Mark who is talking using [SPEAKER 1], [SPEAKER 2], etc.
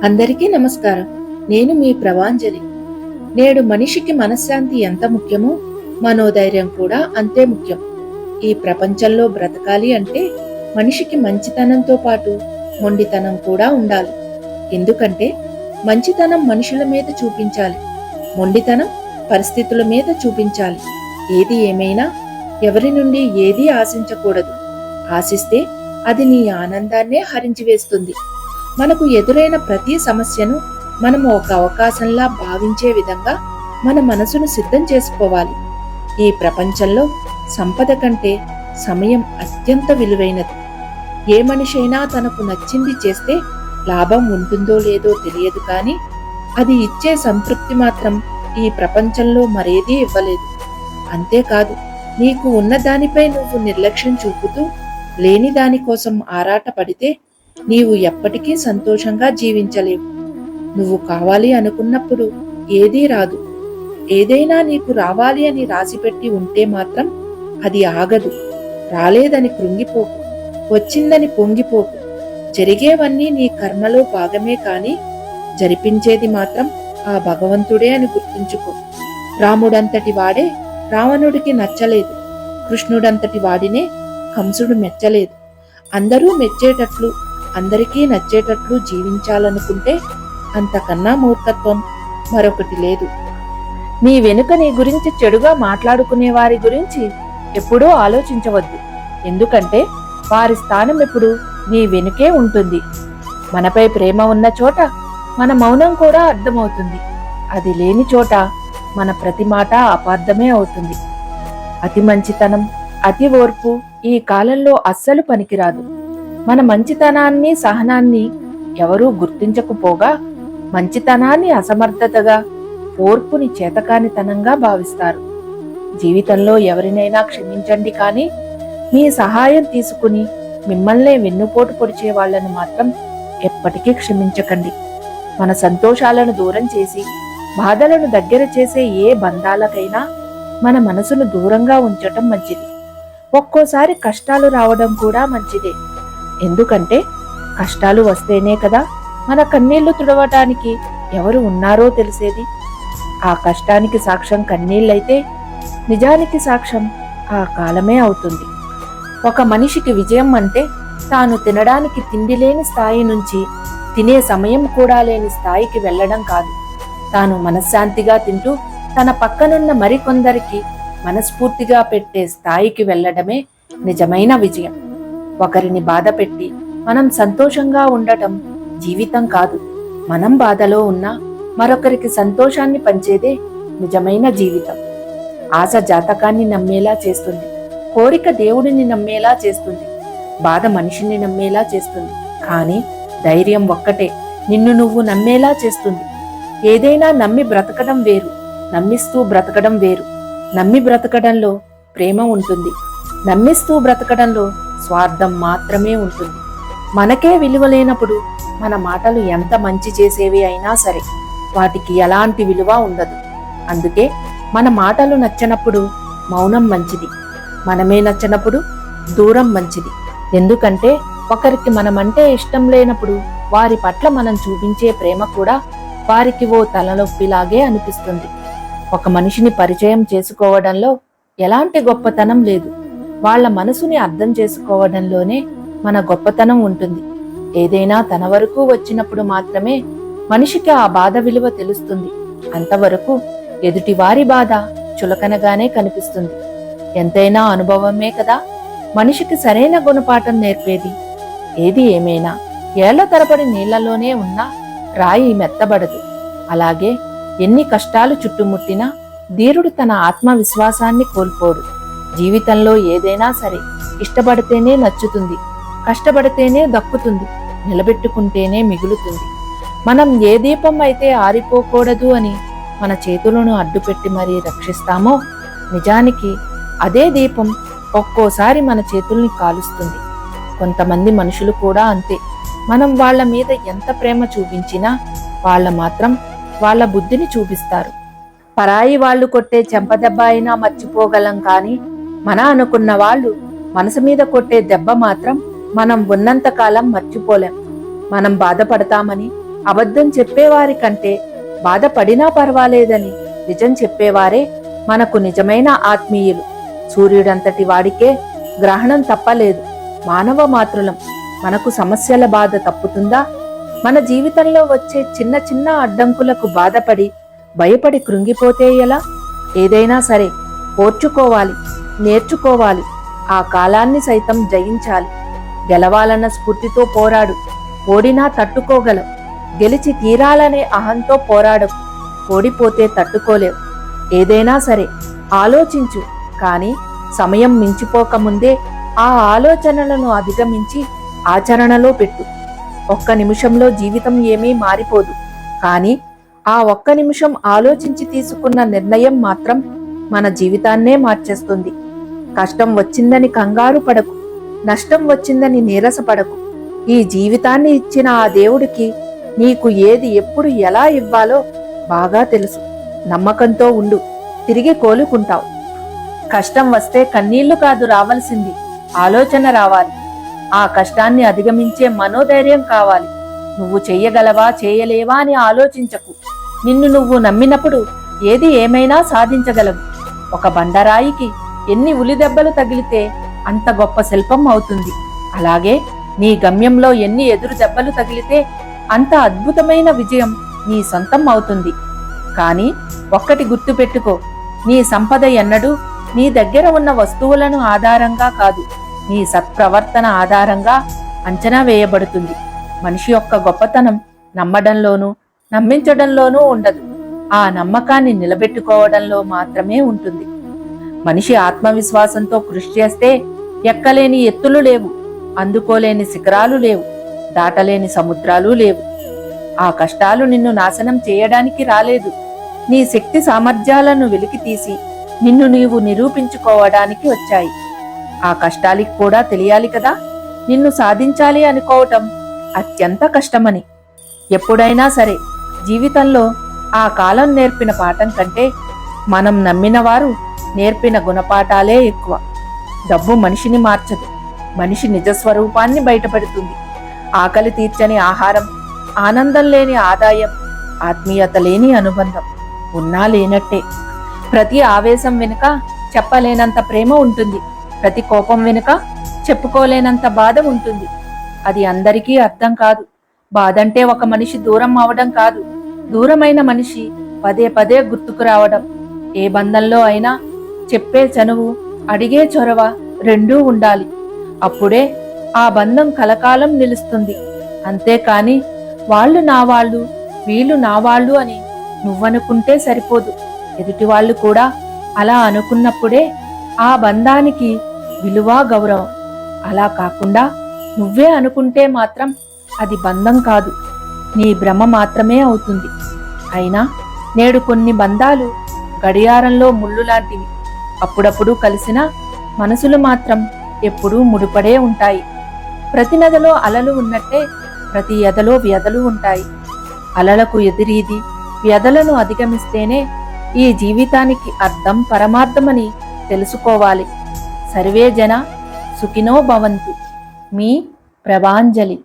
[SPEAKER 1] అందరికీ నమస్కారం. నేను మీ ప్రభాంజలి. నేడు మనిషికి మనశ్శాంతి ఎంత ముఖ్యమో మనోధైర్యం కూడా అంతే ముఖ్యం. ఈ ప్రపంచంలో బ్రతకాలి అంటే మనిషికి మంచితనంతో పాటు మొండితనం కూడా ఉండాలి. ఎందుకంటే మంచితనం మనుషుల మీద చూపించాలి, మొండితనం పరిస్థితుల మీద చూపించాలి. ఏది ఏమైనా ఎవరి నుండి ఏదీ ఆశించకూడదు. ఆశిస్తే అది నీ ఆనందాన్నే హరించివేస్తుంది. మనకు ఎదురైన ప్రతి సమస్యను మనం ఒక అవకాశంలా భావించే విధంగా మన మనసును సిద్ధం చేసుకోవాలి. ఈ ప్రపంచంలో సంపద కంటే సమయం అత్యంత విలువైనది. ఏ మనిషి అయినా తనకు నచ్చింది చేస్తే లాభం ఉంటుందో లేదో తెలియదు, కానీ అది ఇచ్చే సంతృప్తి మాత్రం ఈ ప్రపంచంలో మరేదీ ఇవ్వలేదు. అంతేకాదు, నీకు ఉన్న దానిపై నువ్వు నిర్లక్ష్యం చూపుతూ లేని దానికోసం ఆరాట పడితే నీవు ఎప్పటికీ సంతోషంగా జీవించలేవు. నువ్వు కావాలి అనుకున్నప్పుడు ఏదీ రాదు. ఏదైనా నీకు రావాలి అని రాసిపెట్టి ఉంటే మాత్రం అది ఆగదు. రాలేదని కృంగిపోకు, వచ్చిందని పొంగిపోకు. జరిగేవన్నీ నీ కర్మలో భాగమే, కాని జరిపించేది మాత్రం ఆ భగవంతుడే అని గుర్తుంచుకో. రాముడంతటి వాడే రావణుడికి నచ్చలేదు. కృష్ణుడంతటి వాడినే కంసుడు మెచ్చలేదు. అందరూ మెచ్చేటట్లు, అందరికీ నచ్చేటట్లు జీవించాలనుకుంటే అంతకన్నా మూర్ఖత్వం మరొకటి లేదు. నీ వెనుక నీ గురించి చెడుగా మాట్లాడుకునే వారి గురించి ఎప్పుడూ ఆలోచించవద్దు. ఎందుకంటే వారి స్థానం ఎప్పుడు నీ వెనుకే ఉంటుంది. మనపై ప్రేమ ఉన్న చోట మన మౌనం కూడా అర్థమవుతుంది. అది లేని చోట మన ప్రతి మాట అపార్థమే అవుతుంది. అతి మంచితనం, అతి ఓర్పు ఈ కాలంలో అస్సలు పనికిరాదు. మన మంచితనాన్ని, సహనాన్ని ఎవరూ గుర్తించకపోగా మంచితనాన్ని అసమర్థతగా, ఓర్పుని చేతకానితనంగా భావిస్తారు. జీవితంలో ఎవరినైనా క్షమించండి, కానీ మీ సహాయం తీసుకుని మిమ్మల్నే వెన్నుపోటు పొడిచే వాళ్లను మాత్రం ఎప్పటికీ క్షమించకండి. మన సంతోషాలను దూరం చేసి బాధలను దగ్గర చేసే ఏ బంధాలకైనా మన మనసును దూరంగా ఉంచటం మంచిది. ఒక్కోసారి కష్టాలు రావడం కూడా మంచిదే. ఎందుకంటే కష్టాలు వస్తేనే కదా మన కన్నీళ్లు తుడవటానికి ఎవరు ఉన్నారో తెలిసేది. ఆ కష్టానికి సాక్ష్యం కన్నీళ్ళైతే నిజానికి సాక్ష్యం ఆ కాలమే అవుతుంది. ఒక మనిషికి విజయం అంటే తాను తినడానికి తిండి లేని స్థాయి నుంచి తినే సమయం కూడా లేని స్థాయికి వెళ్లడం కాదు. తాను మనశ్శాంతిగా తింటూ తన పక్కనున్న మరికొందరికి మనస్ఫూర్తిగా పెట్టే స్థాయికి వెళ్లడమే నిజమైన విజయం. ఒకరిని బాధ పెట్టి మనం సంతోషంగా ఉండటం జీవితం కాదు. మనం బాధలో ఉన్నా మరొకరికి సంతోషాన్ని పంచేదే నిజమైన జీవితం. ఆశ జాతకాన్ని నమ్మేలా చేస్తుంది, కోరిక దేవుడిని నమ్మేలా చేస్తుంది, బాధ మనిషిని నమ్మేలా చేస్తుంది. కానీ ధైర్యం ఒక్కటే నిన్ను నువ్వు నమ్మేలా చేస్తుంది. ఏదైనా నమ్మి బ్రతకడం వేరు, నమ్మిస్తూ బ్రతకడం వేరు. నమ్మి బ్రతకడంలో ప్రేమ ఉంటుంది, నమ్మిస్తూ బ్రతకడంలో స్వార్థం మాత్రమే ఉంటుంది. మనకే విలువ లేనప్పుడు మన మాటలు ఎంత మంచి చేసేవి అయినా సరే వాటికి ఎలాంటి విలువ ఉండదు. అందుకే మన మాటలు నచ్చనప్పుడు మౌనం మంచిది, మనమే నచ్చనప్పుడు దూరం మంచిది. ఎందుకంటే ఒకరికి మనమంటే ఇష్టం లేనప్పుడు వారి పట్ల మనం చూపించే ప్రేమ కూడా వారికి ఓ తలనొప్పిలాగే అనిపిస్తుంది. ఒక మనిషిని పరిచయం చేసుకోవడంలో ఎలాంటి గొప్పతనం లేదు. వాళ్ల మనసుని అర్థం చేసుకోవడంలోనే మన గొప్పతనం ఉంటుంది. ఏదైనా తన వరకు వచ్చినప్పుడు మాత్రమే మనిషికి ఆ బాధ విలువ తెలుస్తుంది. అంతవరకు ఎదుటివారి బాధ చులకనగానే కనిపిస్తుంది. ఎంతైనా అనుభవమే కదా మనిషికి సరైన గుణపాఠం నేర్పేది. ఏది ఏమైనా ఏళ్ల తరబడి నీళ్లలోనే ఉన్నా రాయి మెత్తబడదు. అలాగే ఎన్ని కష్టాలు చుట్టుముట్టినా ధీరుడు తన ఆత్మవిశ్వాసాన్ని కోల్పోడు. జీవితంలో ఏదైనా సరే ఇష్టపడితేనే నచ్చుతుంది, కష్టపడితేనే దక్కుతుంది, నిలబెట్టుకుంటేనే మిగులుతుంది. మనం ఏ దీపం అయితే ఆరిపోకూడదు అని మన చేతులను అడ్డుపెట్టి మరీ రక్షిస్తామో నిజానికి అదే దీపం ఒక్కోసారి మన చేతుల్ని కాలుస్తుంది. కొంతమంది మనుషులు కూడా అంతే. మనం వాళ్ల మీద ఎంత ప్రేమ చూపించినా వాళ్ళ మాత్రం వాళ్ళ బుద్ధిని చూపిస్తారు. పరాయి వాళ్ళు కొట్టే చెంపదెబ్బ అయినా మర్చిపోగలం, కానీ మన అనుకున్న వాళ్ళు మనసు మీద కొట్టే దెబ్బ మాత్రం మనం ఉన్నంతకాలం మర్చిపోలేం. మనం బాధపడతామని అబద్ధం చెప్పేవారి కంటే బాధపడినా పర్వాలేదని నిజం చెప్పేవారే మనకు నిజమైన ఆత్మీయులు. సూర్యుడంతటి వాడికే గ్రహణం తప్పలేదు. మానవ మాతృలం. మనకు సమస్యల బాధ తప్పుతుందా? మన జీవితంలో వచ్చే చిన్న చిన్న అడ్డంకులకు బాధపడి భయపడి కృంగిపోతే ఎలా? ఏదైనా సరే ఓర్చుకోవాలి, నేర్చుకోవాలి. ఆ కాలాన్ని సైతం జయించాలి. గెలవాలన్న స్ఫూర్తితో పోరాడు. ఓడినా తట్టుకోగలవు. గెలిచి తీరాలనే అహంతో పోరాడకు. ఓడిపోతే తట్టుకోలేవు. ఏదైనా సరే ఆలోచించు, కానీ సమయం మించిపోకముందే ఆ ఆలోచనలను అధిగమించి ఆచరణలో పెట్టు. ఒక్క నిమిషంలో జీవితం ఏమీ మారిపోదు, కానీ ఆ ఒక్క నిమిషం ఆలోచించి తీసుకున్న నిర్ణయం మాత్రం మన జీవితాన్నే మార్చేస్తుంది. కష్టం వచ్చిందని కంగారు పడకు, నష్టం వచ్చిందని నీరసపడకు. ఈ జీవితాన్ని ఇచ్చిన ఆ దేవుడికి నీకు ఏది ఎప్పుడు ఎలా ఇవ్వాలో బాగా తెలుసు. నమ్మకంతో ఉండు, తిరిగి కోలుకుంటావు. కష్టం వస్తే కన్నీళ్లు కాదు రావాల్సింది, ఆలోచన రావాలి. ఆ కష్టాన్ని అధిగమించే మనోధైర్యం కావాలి. నువ్వు చెయ్యగలవా చేయలేవా అని ఆలోచించకు. నిన్ను నువ్వు నమ్మినప్పుడు ఏది ఏమైనా సాధించగలవు. ఒక బండరాయికి ఎన్ని ఉలిదెబ్బలు తగిలితే అంత గొప్ప శిల్పం అవుతుంది. అలాగే నీ గమ్యంలో ఎన్ని ఎదురు దెబ్బలు తగిలితే అంత అద్భుతమైన విజయం నీ సొంతం అవుతుంది. కానీ ఒక్కటి గుర్తుపెట్టుకో, నీ సంపద ఎన్నడూ నీ దగ్గర ఉన్న వస్తువులను ఆధారంగా కాదు, నీ సత్ప్రవర్తన ఆధారంగా అంచనా వేయబడుతుంది. మనిషి యొక్క గొప్పతనం నమ్మడంలోనూ నమ్మించడంలోనూ ఉండదు, ఆ నమ్మకాన్ని నిలబెట్టుకోవడంలో మాత్రమే ఉంటుంది. మనిషి ఆత్మవిశ్వాసంతో కృషి చేస్తే ఎక్కలేని ఎత్తులు లేవు, అందుకోలేని శిఖరాలు లేవు, దాటలేని సముద్రాలు లేవు. ఆ కష్టాలు నిన్ను నాశనం చేయడానికి రాలేదు, నీ శక్తి సామర్థ్యాలను వెలికితీసి నిన్ను నీవు నిరూపించుకోవడానికి వచ్చాయి. ఆ కష్టానికి కూడా తెలియాలి కదా, నిన్ను సాధించాలి అనుకోవటం అత్యంత కష్టమని. ఎప్పుడైనా సరే జీవితంలో ఆ కాలం నేర్పిన పాఠం కంటే మనం నమ్మిన వారు నేర్పిన గుణపాఠాలే ఎక్కువ. డబ్బు మనిషిని మార్చదు, మనిషి నిజస్వరూపాన్ని బయటపెడుతుంది. ఆకలి తీర్చని ఆహారం, ఆనందం లేని ఆదాయం, ఆత్మీయత లేని అనుబంధం ఉన్నా లేనట్టే. ప్రతి ఆవేశం వెనుక చెప్పలేనంత ప్రేమ ఉంటుంది, ప్రతి కోపం వెనుక చెప్పుకోలేనంత బాధ ఉంటుంది. అది అందరికీ అర్థం కాదు. బాధంటే ఒక మనిషి దూరం అవడం కాదు, దూరమైన మనిషి పదే పదే గుర్తుకు రావడం. ఏ బంధంలో అయినా చెప్పే చనువు, అడిగే చొరవ రెండూ ఉండాలి. అప్పుడే ఆ బంధం కలకాలం నిలుస్తుంది. అంతేకాని వాళ్ళు నా వాళ్ళు, వీళ్ళు నా వాళ్ళు అని నువ్వనుకుంటే సరిపోదు. ఎదుటివాళ్లు కూడా అలా అనుకున్నప్పుడే ఆ బంధానికి విలువ, గౌరవం. అలా కాకుండా నువ్వే అనుకుంటే మాత్రం అది బంధం కాదు, నీ భ్రమ మాత్రమే అవుతుంది. అయినా నేడు కొన్ని బంధాలు గడియారంలో ముళ్ళు లాంటివి. అప్పుడప్పుడు కలిసిన మనసులు మాత్రం ఎప్పుడూ ముడిపడే ఉంటాయి. ప్రతి నదిలో అలలు ఉన్నట్టే ప్రతి ఎదలో వ్యధలు ఉంటాయి. అలలకు ఎదిరీది వ్యధలను అధిగమిస్తేనే ఈ జీవితానికి అర్థం పరమార్థమని తెలుసుకోవాలి. సర్వే జన సుఖినో భవంతు. మీ ప్రభాంజలి.